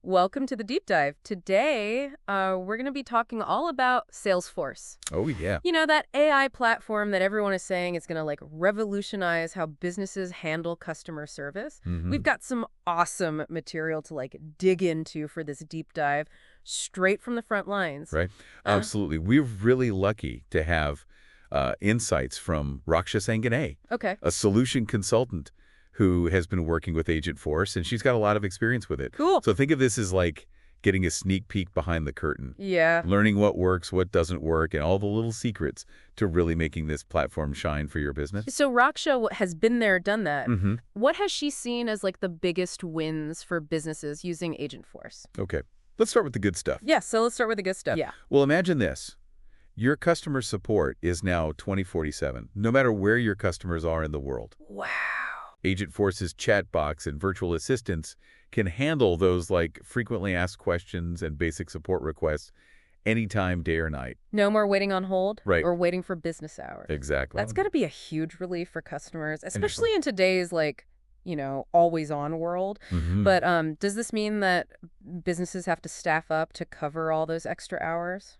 Welcome to the deep dive. Today, we're going to be talking all about Salesforce. Oh, yeah. You know, that AI platform that everyone is saying is going to like revolutionize how businesses handle customer service. We've got some awesome material to like dig into for this deep dive straight from the front lines. Right. Absolutely. We're really lucky to have insights from Raksha Sanganee, Okay. a solution consultant who has been working with Agentforce, and she's got a lot of experience with it. Cool. So think of this as like getting a sneak peek behind the curtain. Yeah. Learning what works, what doesn't work, and all the little secrets to really making this platform shine for your business. So Raksha has been there, done that. Mm-hmm. What has she seen as like the biggest wins for businesses using Agentforce? Okay. Let's start with the good stuff. Yeah, so let's start with the good stuff. Yeah. Well, imagine this. Your customer support is now 24/7, no matter where your customers are in the world. Wow. Agentforce's chat box and virtual assistants can handle those like frequently asked questions and basic support requests anytime, day or night. No more waiting on hold Right. or waiting for business hours. Exactly. That's got to be a huge relief for customers, especially in today's like, always on world. Mm-hmm. But does this mean that businesses have to staff up to cover all those extra hours?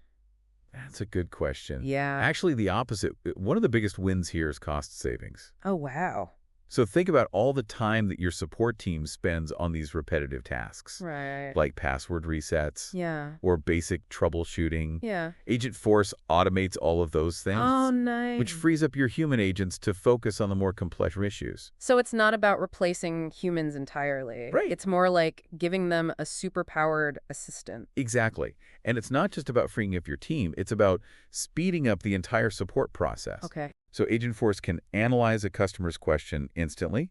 That's a good question. Yeah. Actually, the opposite. One of the biggest wins here is cost savings. Oh, wow. So think about all the time that your support team spends on these repetitive tasks, Right. like password resets Yeah. or basic troubleshooting. Yeah. Agentforce automates all of those things, Oh, nice. which frees up your human agents to focus on the more complex issues. So it's not about replacing humans entirely. Right. It's more like giving them a superpowered assistant. Exactly. And it's not just about freeing up your team, it's about speeding up the entire support process. Okay. So Agentforce can analyze a customer's question instantly,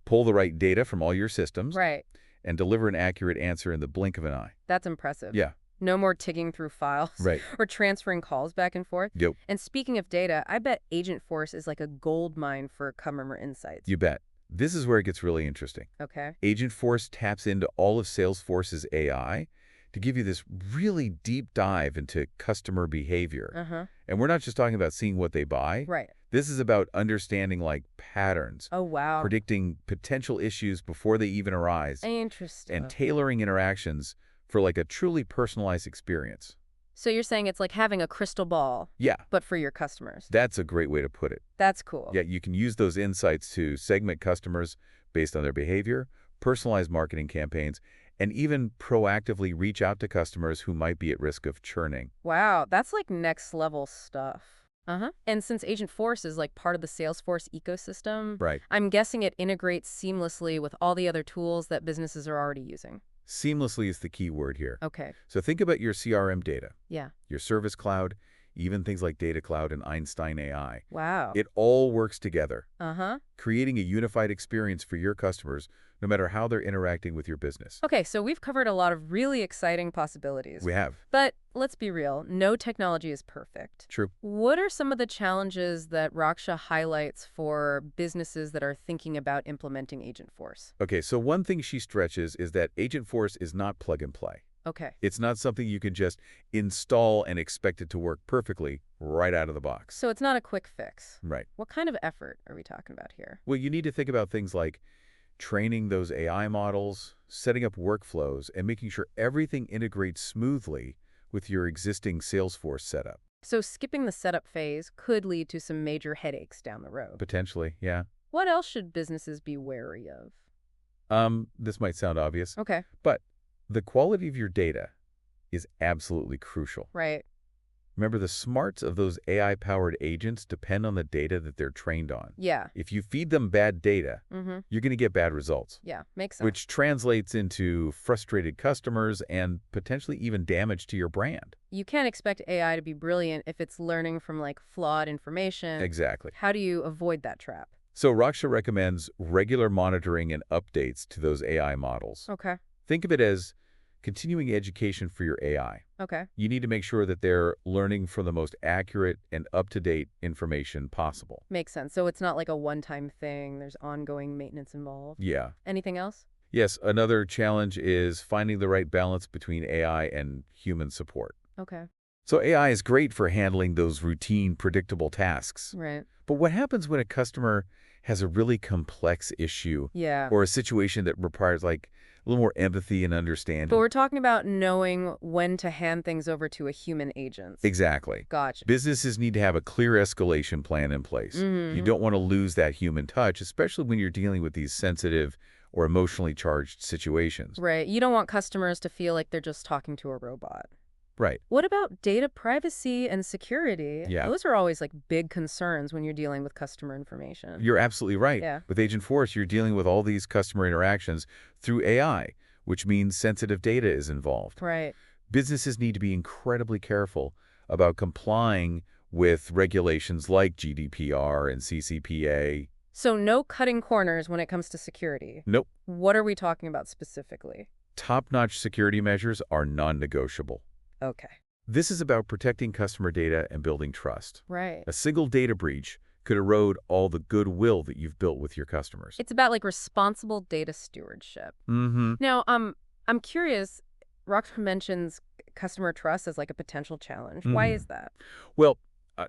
pull the right data from all your systems, Right. and deliver an accurate answer in the blink of an eye. That's impressive. Yeah. No more tigging through files Right. or transferring calls back and forth. Yep. And speaking of data, I bet Agentforce is like a gold mine for customer insights. You bet. This is where it gets really interesting. Okay. Agentforce taps into all of Salesforce's AI to give you this really deep dive into customer behavior. Uh-huh. And we're not just talking about seeing what they buy. Right. This is about understanding like patterns, Oh, wow. predicting potential issues before they even arise, Interesting. and tailoring interactions for like a truly personalized experience. So you're saying it's like having a crystal ball, Yeah, but for your customers. that's a great way to put it. That's cool. Yeah, you can use those insights to segment customers based on their behavior, personalize marketing campaigns, and even proactively reach out to customers who might be at risk of churning. Wow, that's like next level stuff. Uh-huh. And since Agentforce is like part of the Salesforce ecosystem, Right. I'm guessing it integrates seamlessly with all the other tools that businesses are already using. Seamlessly is the key word here. Okay. So think about your CRM data, Yeah. your Service Cloud, even things like Data Cloud and Einstein AI. Wow. It all works together, Uh-huh. creating a unified experience for your customers, no matter how they're interacting with your business. Okay, so we've covered a lot of really exciting possibilities. We have. But let's be real, no technology is perfect. True. What are some of the challenges that Raksha highlights for businesses that are thinking about implementing Agentforce? Okay, so one thing she stretches is that Agentforce is not plug and play. Okay. It's not something you can just install and expect it to work perfectly right out of the box. So it's not a quick fix. Right. What kind of effort are we talking about here? Well, you need to think about things like training those AI models, setting up workflows, and making sure everything integrates smoothly with your existing Salesforce setup. So skipping the setup phase could lead to some major headaches down the road. Potentially, yeah. What else should businesses be wary of? This might sound obvious, Okay. but the quality of your data is absolutely crucial. Right. Remember, the smarts of those AI-powered agents depend on the data that they're trained on. Yeah. If you feed them bad data, Mm-hmm. you're going to get bad results, Yeah, makes sense. which translates into frustrated customers and potentially even damage to your brand. You can't expect AI to be brilliant if it's learning from like flawed information. Exactly. How do you avoid that trap? So Raksha recommends regular monitoring and updates to those AI models. Okay. Think of it as continuing education for your AI. Okay. You need to make sure that they're learning from the most accurate and up-to-date information possible. Makes sense. So it's not like a one-time thing. There's ongoing maintenance involved. Yeah. Anything else? Yes, another challenge is finding the right balance between AI and human support. Okay. So AI is great for handling those routine, predictable tasks. Right. But what happens when a customer has a really complex issue Yeah. or a situation that requires like a little more empathy and But understanding. we're talking about knowing when to hand things over to a human agent. Exactly. Gotcha. Businesses need to have a clear escalation plan in place. You don't want to lose that human touch, especially when you're dealing with these sensitive or emotionally charged situations. Right. You don't want customers to feel like they're just talking to a robot. Right. What about data privacy and security? Yeah. Those are always like big concerns when you're dealing with customer information. You're absolutely right. Yeah. With Agentforce, you're dealing with all these customer interactions through AI, which means sensitive data is involved. Right. Businesses need to be incredibly careful about complying with regulations like GDPR and CCPA. So no cutting corners when it comes to security. Nope. What are we talking about specifically? Top-notch security measures are non-negotiable. Okay. This is about protecting customer data and building trust. Right. A single data breach could erode all the goodwill that you've built with your customers. It's about like responsible data stewardship. Mm-hmm. Now, I'm curious, Raksha mentions customer trust as like a potential challenge. Why is that? Well,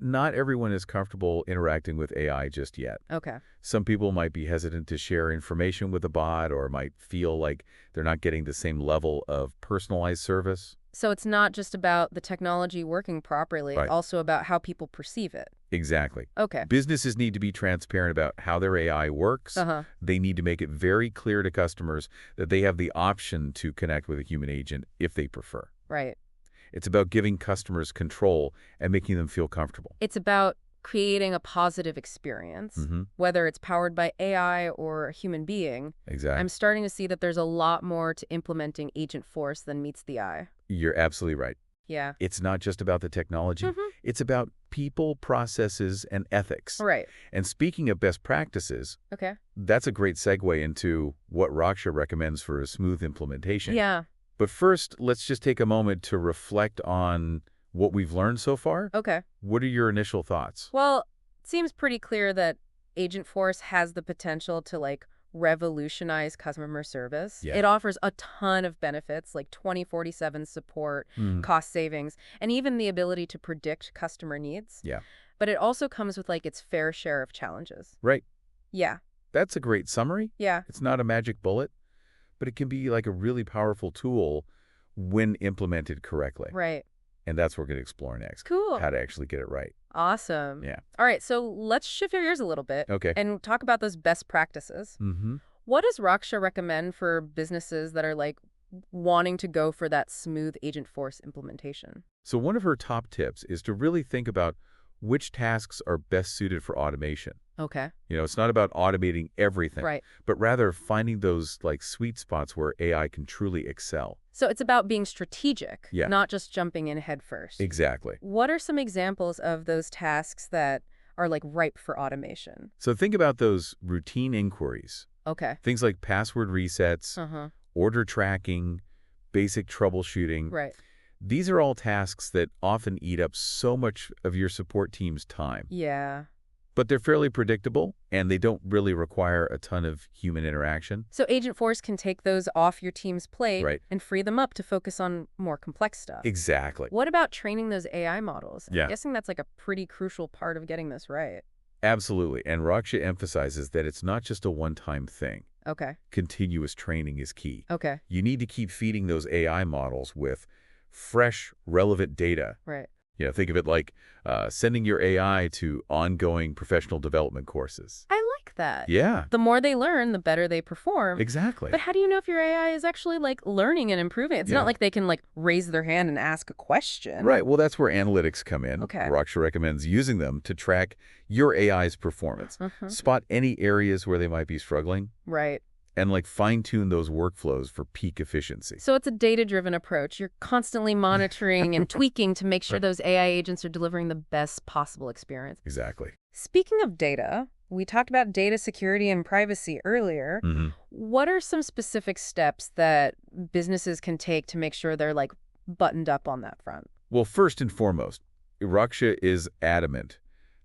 not everyone is comfortable interacting with AI just yet. Okay. Some people might be hesitant to share information with a bot or might feel like they're not getting the same level of personalized service. So it's not just about the technology working properly, Right. also about how people perceive it. Exactly. Okay. Businesses need to be transparent about how their AI works. Uh-huh. They need to make it very clear to customers that they have the option to connect with a human agent if they prefer. Right. It's about giving customers control and making them feel comfortable. It's about creating a positive experience, whether it's powered by AI or a human being. Exactly. I'm starting to see that there's a lot more to implementing Agentforce than meets the eye. You're absolutely right. Yeah. It's not just about the technology. It's about people, processes, and ethics. Right. And speaking of best practices, Okay. that's a great segue into what Raksha recommends for a smooth implementation. Yeah. But first, let's just take a moment to reflect on what we've learned so far. Okay. What are your initial thoughts? Well, it seems pretty clear that Agentforce has the potential to like revolutionize customer service. Yeah. It offers a ton of benefits like 24/7 support, cost savings, and even the ability to predict customer needs. Yeah. But it also comes with like its fair share of challenges. Right. Yeah. That's a great summary. Yeah. It's not a magic bullet, but it can be like a really powerful tool when implemented correctly. Right. And that's what we're going to explore next. Cool. How to actually get it right. Awesome. Yeah. All right, so let's shift our gears a little bit Okay. and talk about those best practices. What does Raksha recommend for businesses that are like wanting to go for that smooth Agentforce implementation? So one of her top tips is to really think about which tasks are best suited for automation. Okay. You know, it's not about automating everything, Right. but rather finding those like sweet spots where AI can truly excel. So it's about being strategic, Yeah. not just jumping in head first. Exactly. What are some examples of those tasks that are like ripe for automation? So think about those routine inquiries. Okay. Things like password resets, Uh-huh. order tracking, basic troubleshooting. Right. These are all tasks that often eat up so much of your support team's time. Yeah. But they're fairly predictable, and they don't really require a ton of human interaction. So Agentforce can take those off your team's plate Right. and free them up to focus on more complex stuff. Exactly. What about training those AI models? Yeah. I'm guessing that's like a pretty crucial part of getting this right. Absolutely. And Raksha emphasizes that it's not just a one-time thing. Okay. Continuous training is key. Okay. You need to keep feeding those AI models with fresh, relevant data. Right. You know, think of it like sending your AI to ongoing professional development courses. I like that. Yeah, The more they learn, the better they perform. exactly. But how do you know if your AI is actually like learning and improving? It's Yeah. not like they can like raise their hand and ask a question. Right. Well, that's where analytics come in. Okay. Raksha recommends using them to track your AI's performance. Spot any areas where they might be struggling, Right. and like fine-tune those workflows for peak efficiency. So it's a data-driven approach. You're constantly monitoring and tweaking to make sure those AI agents are delivering the best possible experience. Exactly. Speaking of data, we talked about data security and privacy earlier. What are some specific steps that businesses can take to make sure they're like buttoned up on that front? Well, first and foremost, Raksha is adamant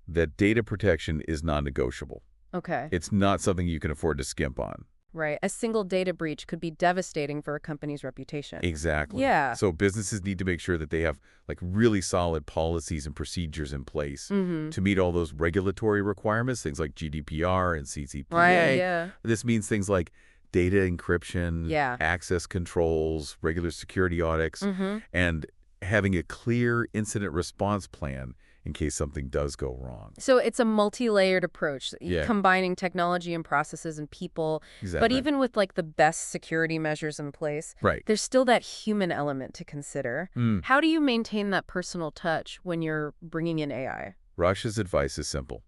that data protection is non-negotiable. Okay. It's not something you can afford to skimp on. Right. A single data breach could be devastating for a company's reputation. Exactly. Yeah. So businesses need to make sure that they have like really solid policies and procedures in place to meet all those regulatory requirements, things like GDPR and CCPA. Right, yeah. This means things like Data encryption, Yeah. access controls, regular security audits, Mm-hmm. and having a clear incident response plan in case something does go wrong. So it's a multi-layered approach, Yeah. combining technology and processes and people. But Exactly. even with like the best security measures in place, Right. there's still that human element to consider. Mm. How do you maintain that personal touch when you're bringing in AI? Raksha's advice is simple.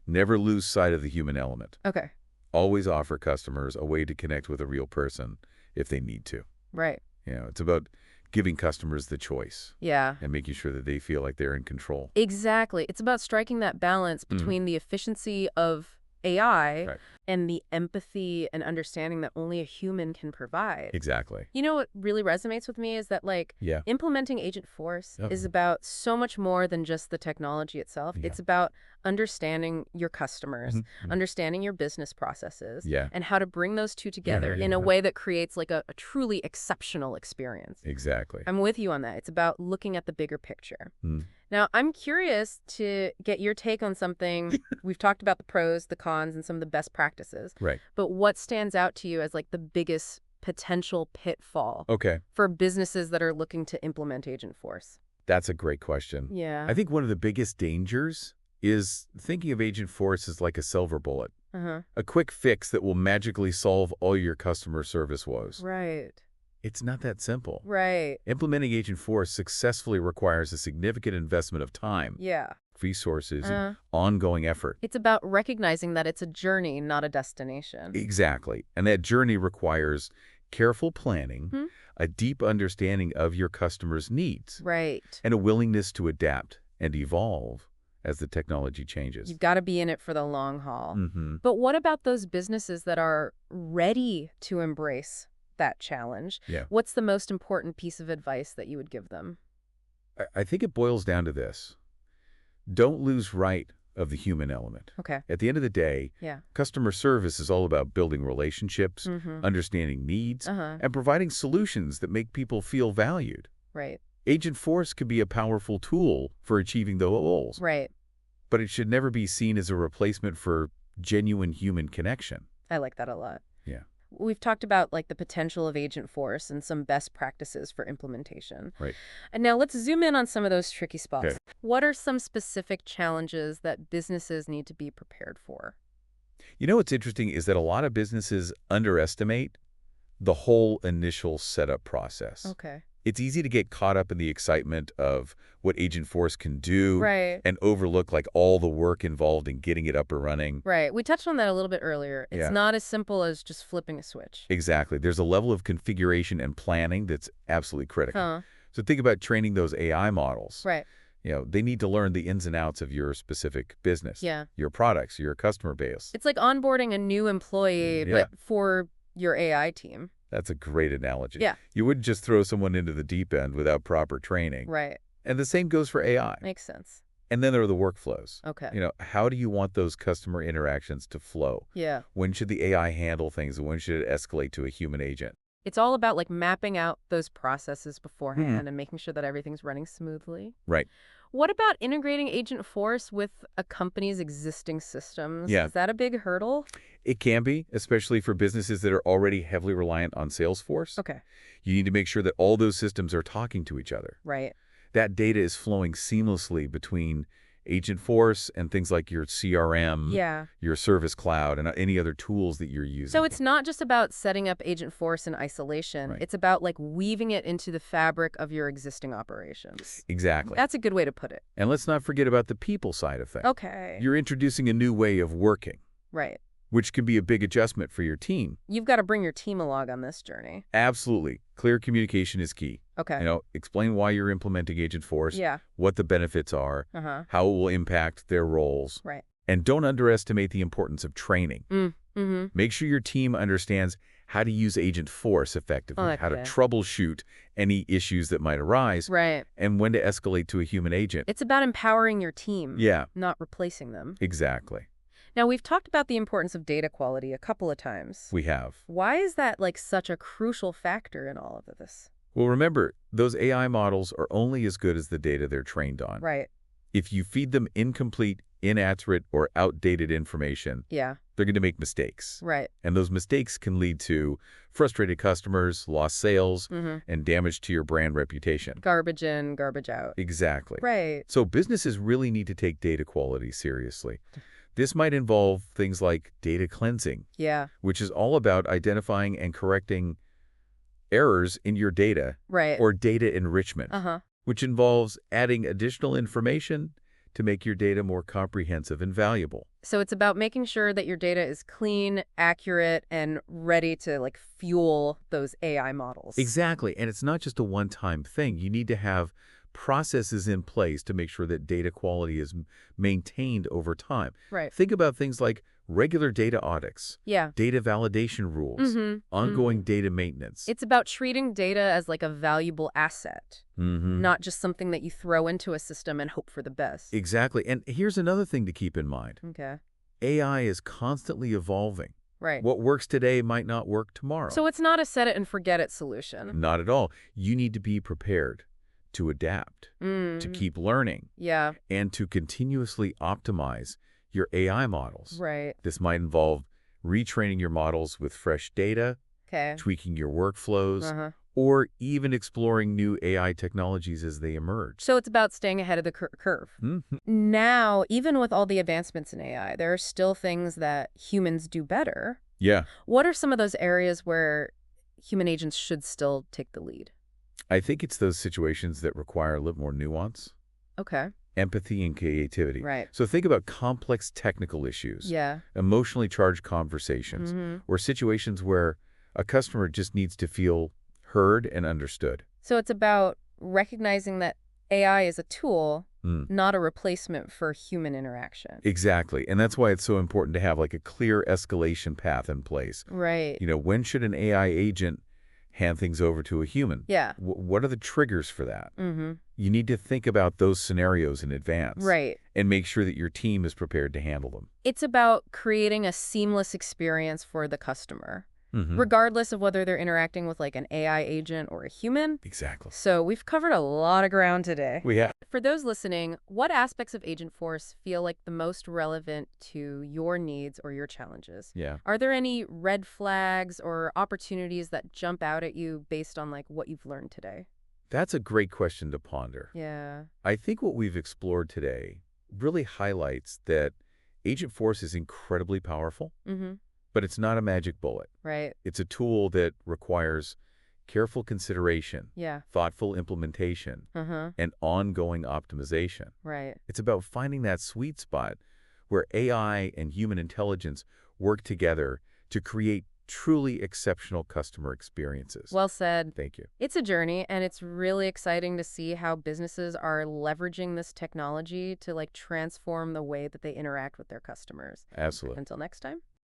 Never lose sight of the human element. Okay. Always offer customers a way to connect with a real person if they need to. Right. It's about giving customers the choice Yeah. and making sure that they feel like they're in control. Exactly. It's about striking that balance between the efficiency of AI Right. and the empathy and understanding that only a human can provide. Exactly. You know what really resonates with me is that, like, Yeah. implementing Agentforce Oh. is about so much more than just the technology itself. Yeah. It's about understanding your customers, Mhm. understanding your business processes, Yeah. and how to bring those two together in a way that creates, like, a truly exceptional experience. Exactly. I'm with you on that. It's about looking at the bigger picture. Mm. Now, I'm curious to get your take on something. We've talked about the pros, the cons, and some of the best practices. Right. But what stands out to you as like the biggest potential pitfall Okay. for businesses that are looking to implement Agentforce? That's a great question. Yeah. I think one of the biggest dangers is thinking of Agentforce as like a silver bullet, a quick fix that will magically solve all your customer service woes. Right. It's not that simple. Right. Implementing Agentforce successfully requires a significant investment of time, Yeah. resources, and ongoing effort. It's about recognizing that it's a journey, not a destination. Exactly. And that journey requires careful planning, a deep understanding of your customers' needs, Right. and a willingness to adapt and evolve as the technology changes. You've got to be in it for the long haul. Mm-hmm. But what about those businesses that are ready to embrace that challenge? Yeah. What's the most important piece of advice that you would give them? I think it boils down to this. Don't lose sight of the human element. Okay. At the end of the day, Yeah. customer service is all about building relationships, Mm-hmm. understanding needs, Uh-huh. and providing solutions that make people feel valued. Right. Agentforce could be a powerful tool for achieving those goals, Right. but it should never be seen as a replacement for genuine human connection. I like that a lot. Yeah. We've talked about like the potential of Agentforce and some best practices for implementation. Right. And now let's zoom in on some of those tricky spots. Okay. What are some specific challenges that businesses need to be prepared for? What's interesting is that a lot of businesses underestimate the whole initial setup process. Okay. It's easy to get caught up in the excitement of what Agentforce can do Right. and overlook like all the work involved in getting it up and running. Right. We touched on that a little bit earlier. It's Yeah. not as simple as just flipping a switch. Exactly. There's a level of configuration and planning that's absolutely critical. Huh. So think about training those AI models. Right. They need to learn the ins and outs of your specific business, Yeah. your products, your customer base. It's like onboarding a new employee, Yeah. but for your AI team. That's a great analogy. Yeah. You wouldn't just throw someone into the deep end without proper training. Right. And the same goes for AI. Makes sense. And then there are the workflows. Okay. How do you want those customer interactions to flow? Yeah. When should the AI handle things and when should it escalate to a human agent? It's all about like mapping out those processes beforehand and making sure that everything's running smoothly. Right. What about integrating Agentforce with a company's existing systems? Yeah. Is that a big hurdle? It can be, especially for businesses that are already heavily reliant on Salesforce. Okay. You need to make sure that all those systems are talking to each other. Right. That data is flowing seamlessly between Agentforce and things like your CRM, Yeah. your Service Cloud, and any other tools that you're using. So it's not just about setting up Agentforce in isolation. Right. It's about like weaving it into the fabric of your existing operations. Exactly. That's a good way to put it. And let's not forget about the people side of things. Okay. You're introducing a new way of working, Right. which can be a big adjustment for your team. You've got to bring your team along on this journey. Absolutely. Clear communication is key. Okay. Explain why you're implementing Agentforce, Yeah. what the benefits are, Uh-huh. how it will impact their roles. Right. And don't underestimate the importance of training. Mm-hmm. Make sure your team understands how to use Agentforce effectively, how to Okay. troubleshoot any issues that might arise, Right. and when to escalate to a human agent. It's about empowering your team, Yeah, not replacing them. exactly. Now, we've talked about the importance of data quality a couple of times. We have. Why is that like such a crucial factor in all of this? Well, remember, those AI models are only as good as the data they're trained on. Right. If you feed them incomplete, inaccurate, or outdated information, Yeah. They're going to make mistakes. Right. And those mistakes can lead to frustrated customers, lost sales, and damage to your brand reputation. Garbage in, garbage out. Exactly. Right. So businesses really need to take data quality seriously. This might involve things like data cleansing, Yeah. which is all about identifying and correcting errors in your data, Right. or data enrichment, Uh-huh. which involves adding additional information to make your data more comprehensive and valuable. So it's about making sure that your data is clean, accurate, and ready to like fuel those AI models. Exactly. And it's not just a one-time thing. You need to have processes in place to make sure that data quality is maintained over time. Right. Think about things like regular data audits, Yeah. data validation rules, ongoing data maintenance. It's about treating data as like a valuable asset, not just something that you throw into a system and hope for the best. Exactly. And here's another thing to keep in mind. Okay. AI is constantly evolving. Right. What works today might not work tomorrow. So it's not a set it and forget it solution. Not at all. You need to be prepared to adapt, to keep learning, Yeah. and to continuously optimize your AI models. Right. This might involve retraining your models with fresh data, Okay. tweaking your workflows, or even exploring new AI technologies as they emerge. So it's about staying ahead of the curve. Now, even with all the advancements in AI, there are still things that humans do better. Yeah. What are some of those areas where human agents should still take the lead? I think it's those situations that require a little more nuance, Okay. empathy, and creativity. Right. So think about complex technical issues, Yeah. emotionally charged conversations, or situations where a customer just needs to feel heard and understood. So it's about recognizing that AI is a tool, not a replacement for human interaction. Exactly. And that's why it's so important to have like a clear escalation path in place. Right. You know, when should an AI agent hand things over to a human? Yeah. What are the triggers for that? You need to think about those scenarios in advance. Right. And make sure that your team is prepared to handle them. It's about creating a seamless experience for the customer, regardless of whether they're interacting with like an AI agent or a human. Exactly. So we've covered a lot of ground today. We have. For those listening, what aspects of Agentforce feel like the most relevant to your needs or your challenges? Yeah. Are there any red flags or opportunities that jump out at you based on like what you've learned today? That's a great question to ponder. Yeah. I think what we've explored today really highlights that Agentforce is incredibly powerful, but it's not a magic bullet. Right. It's a tool that requires careful consideration, Yeah. thoughtful implementation, and ongoing optimization. Right. It's about finding that sweet spot where AI and human intelligence work together to create truly exceptional customer experiences. Well said. Thank you. It's a journey, and it's really exciting to see how businesses are leveraging this technology to like transform the way that they interact with their customers. Absolutely. Until next time.